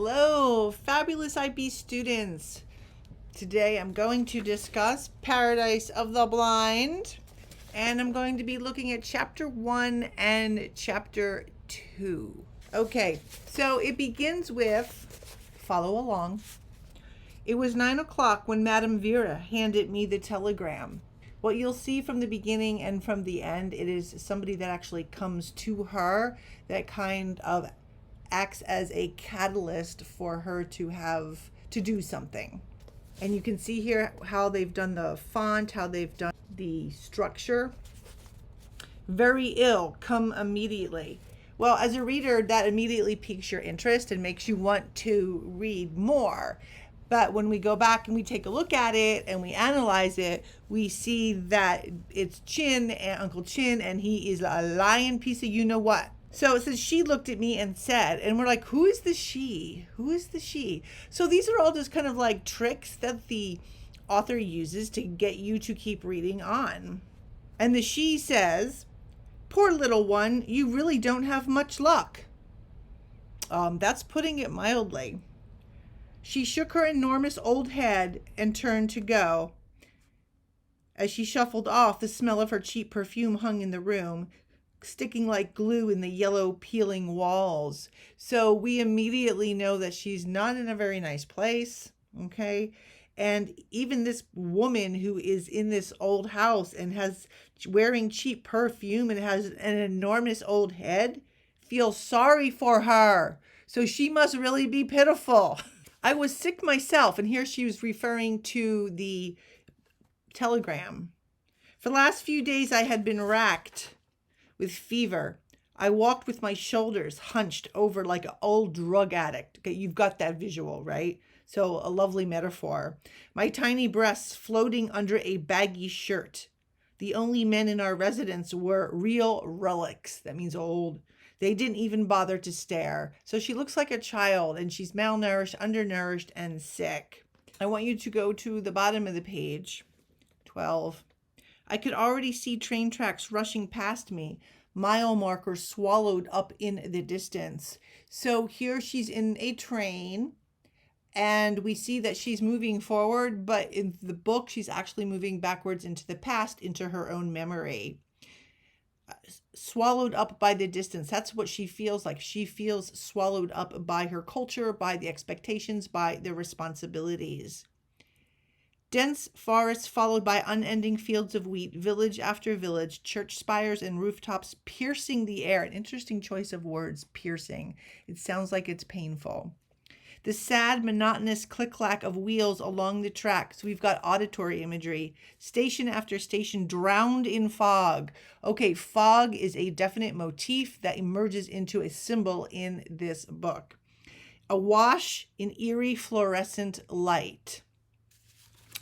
Hello, fabulous IB students. Today I'm going to discuss Paradise of the Blind, and I'm going to be looking at chapter 1 and chapter 2. Okay, so it begins with, follow along. It was 9 o'clock when Madame Vera handed me the telegram. What you'll see from the beginning and from the end, it is somebody that actually comes to her that kind of acts as a catalyst for her to have to do something. And you can see here how they've done the font, how they've done the structure. Very ill, come immediately. Well, as a reader, that immediately piques your interest and makes you want to read more. But when we go back and we take a look at it and we analyze it, we see that it's Chin and Uncle Chin, and he is a lying piece of you-know-what. So it says, she looked at me and said, and we're like, who is the she? Who is the she? So these are all just kind of like tricks that the author uses to get you to keep reading on. And the she says, poor little one, you really don't have much luck. That's putting it mildly. She shook her enormous old head and turned to go. As she shuffled off, the smell of her cheap perfume hung in the room, sticking like glue in the yellow peeling walls. So we immediately know that she's not in a very nice place, okay? And even this woman who is in this old house and has wearing cheap perfume and has an enormous old head feels sorry for her. So she must really be pitiful. I was sick myself, and here she was referring to the telegram. For the last few days I had been racked with fever. I walked with my shoulders hunched over like an old drug addict. Okay, you've got that visual, right? So a lovely metaphor. My tiny breasts floating under a baggy shirt. The only men in our residence were real relics. That means old. They didn't even bother to stare. So she looks like a child, and she's malnourished, undernourished, and sick. I want you to go to the bottom of the page, 12. I could already see train tracks rushing past me, mile markers swallowed up in the distance. So here she's in a train, and we see that she's moving forward, but in the book, she's actually moving backwards into the past, into her own memory. Swallowed up by the distance. That's what she feels like. She feels swallowed up by her culture, by the expectations, by the responsibilities. Dense forests followed by unending fields of wheat, village after village, church spires and rooftops piercing the air. An interesting choice of words, piercing. It sounds like it's painful. The sad, monotonous click-clack of wheels along the track. So we've got auditory imagery. Station after station drowned in fog. Okay, fog is a definite motif that emerges into a symbol in this book. Awash in eerie fluorescent light.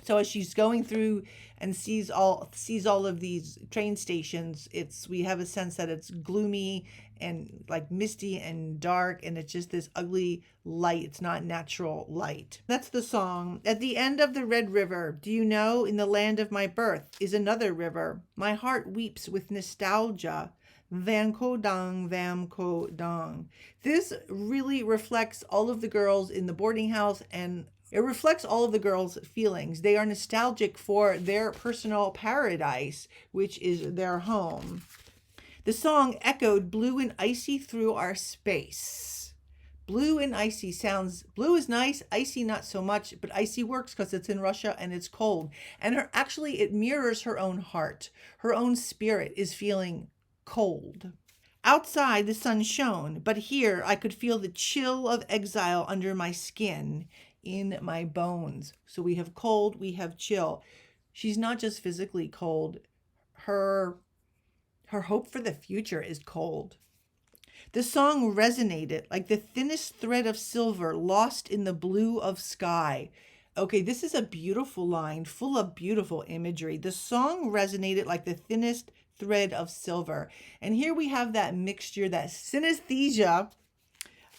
So as she's going through and sees all of these train stations, we have a sense that it's gloomy and like misty and dark, and it's just this ugly light. It's not natural light. That's the song. At the end of the Red River, do you know, in the land of my birth is another river. My heart weeps with nostalgia. Vam ko dang. This really reflects all of the girls in the boarding house, and it reflects all of the girls' feelings. They are nostalgic for their personal paradise, which is their home. The song echoed blue and icy through our space. Blue and icy sounds, blue is nice, icy not so much, but icy works because it's in Russia and it's cold. And it mirrors her own heart. Her own spirit is feeling cold. Outside the sun shone, but here I could feel the chill of exile under my skin, in my bones. So we have cold, we have chill. She's not just physically cold. Her hope for the future is cold. The song resonated like the thinnest thread of silver lost in the blue of sky. Okay, this is a beautiful line full of beautiful imagery. The song resonated like the thinnest thread of silver. And here we have that mixture, that synesthesia,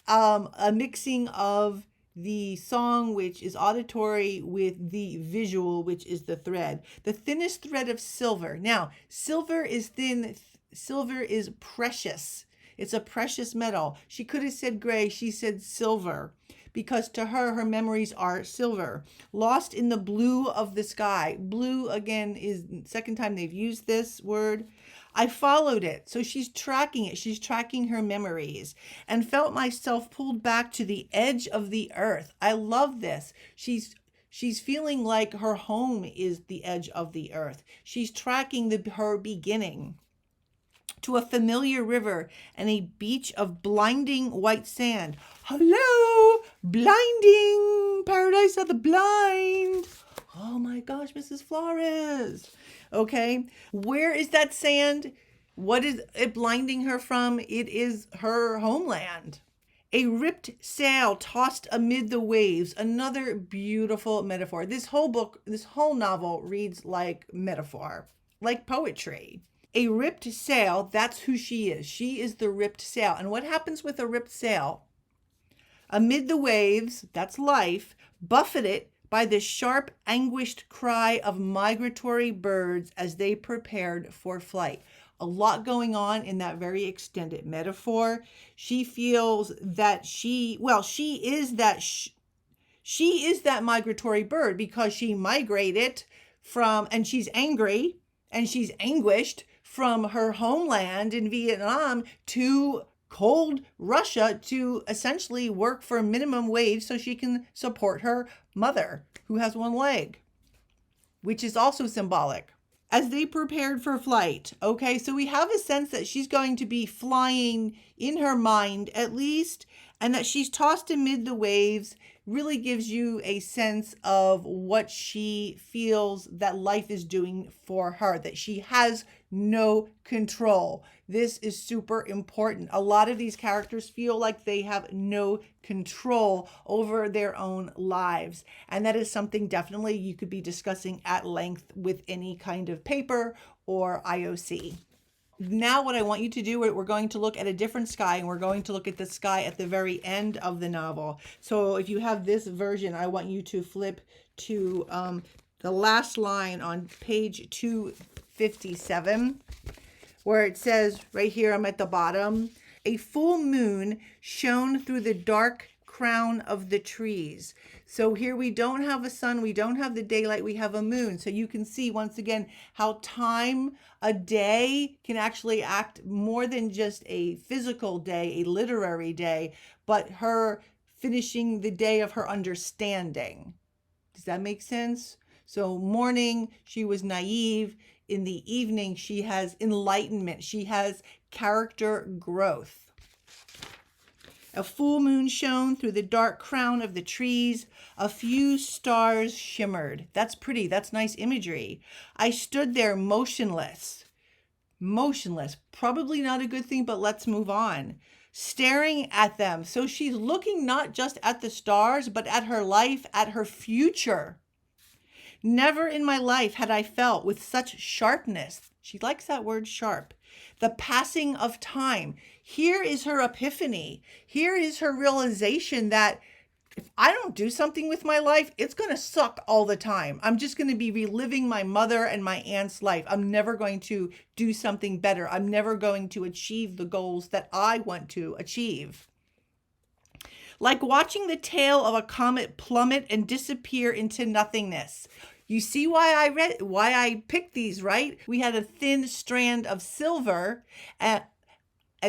a mixing of the song, which is auditory, with the visual, which is the thread. The thinnest thread of silver. Now, silver is thin. Silver is precious. It's a precious metal. She could have said gray. She said silver, because to her, her memories are silver. Lost in the blue of the sky. Blue, again, is the second time they've used this word. I followed it. So she's tracking it. She's tracking her memories and felt myself pulled back to the edge of the earth. I love this. She's feeling like her home is the edge of the earth. She's tracking her beginning to a familiar river and a beach of blinding white sand. Hello, blinding, paradise of the blind. Oh my gosh, Mrs. Flores. Okay, where is that sand? What is it blinding her from? It is her homeland. A ripped sail tossed amid the waves. Another beautiful metaphor. This whole novel reads like metaphor, like poetry. A ripped sail, that's who she is. She is the ripped sail. And what happens with a ripped sail? Amid the waves, that's life, buffeted by the sharp, anguished cry of migratory birds as they prepared for flight. A lot going on in that very extended metaphor. She feels that she is that migratory bird because she migrated from, and she's angry and she's anguished from her homeland in Vietnam to cold Russia to essentially work for minimum wage so she can support her mother who has one leg, which is also symbolic. As they prepared for flight, okay, so we have a sense that she's going to be flying in her mind at least, and that she's tossed amid the waves really gives you a sense of what she feels that life is doing for her, that she has no control. This is super important. A lot of these characters feel like they have no control over their own lives. And that is something definitely you could be discussing at length with any kind of paper or IOC. Now what I want you to do, we're going to look at a different sky, and we're going to look at the sky at the very end of the novel. So if you have this version, I want you to flip to the last line on page 257, where it says, right here, I'm at the bottom, a full moon shone through the dark crown of the trees. So here we don't have a sun, we don't have the daylight, we have a moon. So you can see once again how time, a day, can actually act more than just a physical day, a literary day, but her finishing the day of her understanding. Does that make sense? So morning, she was naive. In the evening, she has enlightenment. She has character growth. A full moon shone through the dark crown of the trees. A few stars shimmered. That's pretty. That's nice imagery. I stood there motionless. Motionless. Probably not a good thing, but let's move on. Staring at them. So she's looking not just at the stars, but at her life, at her future. Never in my life had I felt with such sharpness. She likes that word sharp. The passing of time. Here is her epiphany. Here is her realization that if I don't do something with my life, it's going to suck all the time. I'm just going to be reliving my mother and my aunt's life. I'm never going to do something better. I'm never going to achieve the goals that I want to achieve. Like watching the tail of a comet plummet and disappear into nothingness. You see why I picked these, right? We had a thin strand of silver, and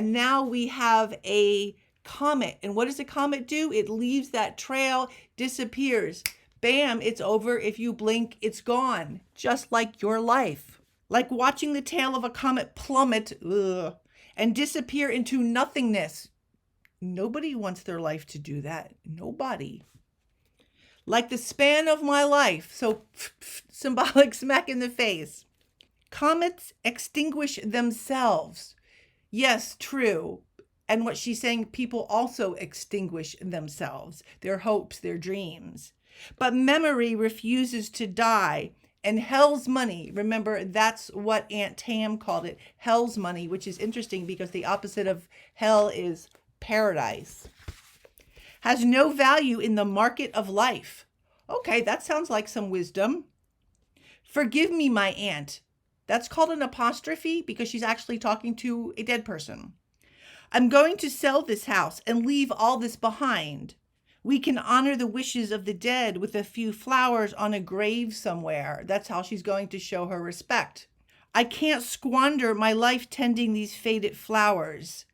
now we have a comet. And what does a comet do? It leaves that trail, disappears. Bam, it's over. If you blink, it's gone. Just like your life. Like watching the tail of a comet plummet and disappear into nothingness. Nobody wants their life to do that. Nobody. Like the span of my life. So symbolic smack in the face. Comets extinguish themselves. Yes, true. And what she's saying, people also extinguish themselves, their hopes, their dreams. But memory refuses to die. And hell's money, remember, that's what Aunt Tam called it, hell's money, which is interesting because the opposite of hell is paradise. Has no value in the market of life. Okay, that sounds like some wisdom. Forgive me, my aunt. That's called an apostrophe because she's actually talking to a dead person. I'm going to sell this house and leave all this behind. We can honor the wishes of the dead with a few flowers on a grave somewhere. That's how she's going to show her respect. I can't squander my life tending these faded flowers.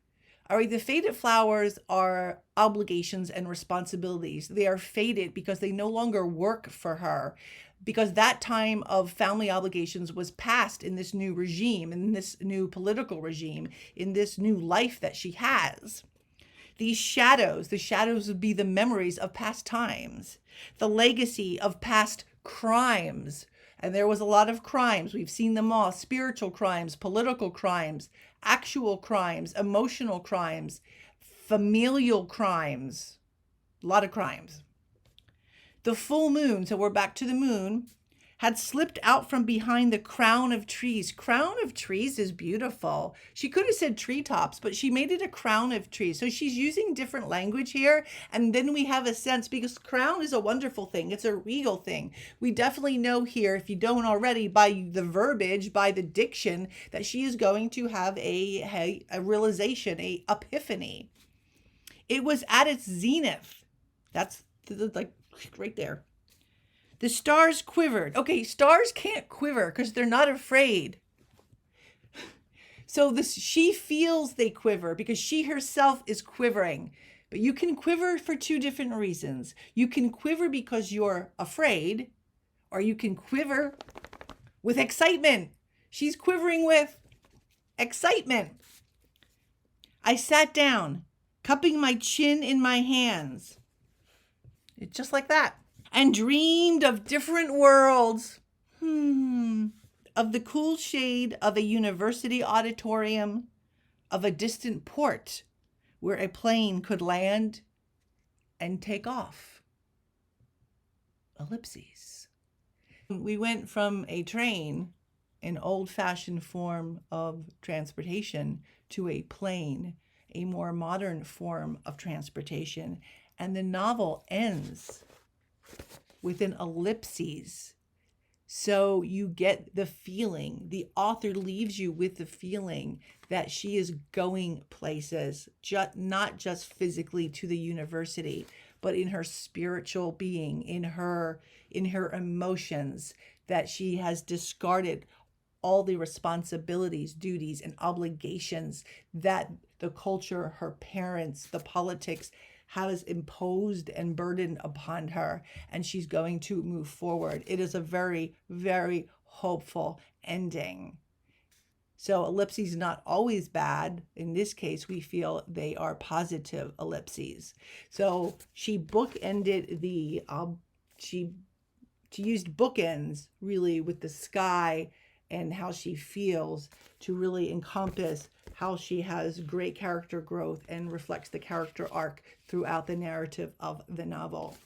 All right, the faded flowers are obligations and responsibilities. They are faded because they no longer work for her, because that time of family obligations was past in this new regime, in this new political regime, in this new life that she has. These shadows, the shadows would be the memories of past times, the legacy of past crimes. And there was a lot of crimes. We've seen them all: spiritual crimes, political crimes, actual crimes, emotional crimes, familial crimes, a lot of crimes. The full moon, so we're back to the moon, had slipped out from behind the crown of trees. Crown of trees is beautiful. She could have said treetops, but she made it a crown of trees. So she's using different language here. And then we have a sense, because crown is a wonderful thing. It's a regal thing. We definitely know here, if you don't already, by the verbiage, by the diction, that she is going to have a realization, a epiphany. It was at its zenith. That's like right there. The stars quivered. Okay, stars can't quiver because they're not afraid. So she feels they quiver because she herself is quivering. But you can quiver for two different reasons. You can quiver because you're afraid, or you can quiver with excitement. She's quivering with excitement. I sat down, cupping my chin in my hands. It's just like that. And dreamed of different worlds, of the cool shade of a university auditorium, of a distant port where a plane could land and take off. Ellipses. We went from a train, an old-fashioned form of transportation, to a plane, a more modern form of transportation. And the novel ends with an ellipses. So you get the feeling, the author leaves you with the feeling that she is going places, not just physically to the university, but in her spiritual being, in her emotions, that she has discarded all the responsibilities, duties, and obligations that the culture, her parents, the politics has imposed and burdened upon her, and she's going to move forward. It is a very, very hopeful ending. So ellipses not always bad. In this case, we feel they are positive ellipses. So she bookended she used bookends really with the sky and how she feels to really encompass how she has great character growth and reflects the character arc throughout the narrative of the novel.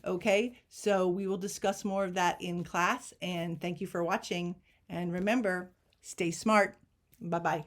Okay, so we will discuss more of that in class, and thank you for watching. And remember, stay smart. Bye-bye.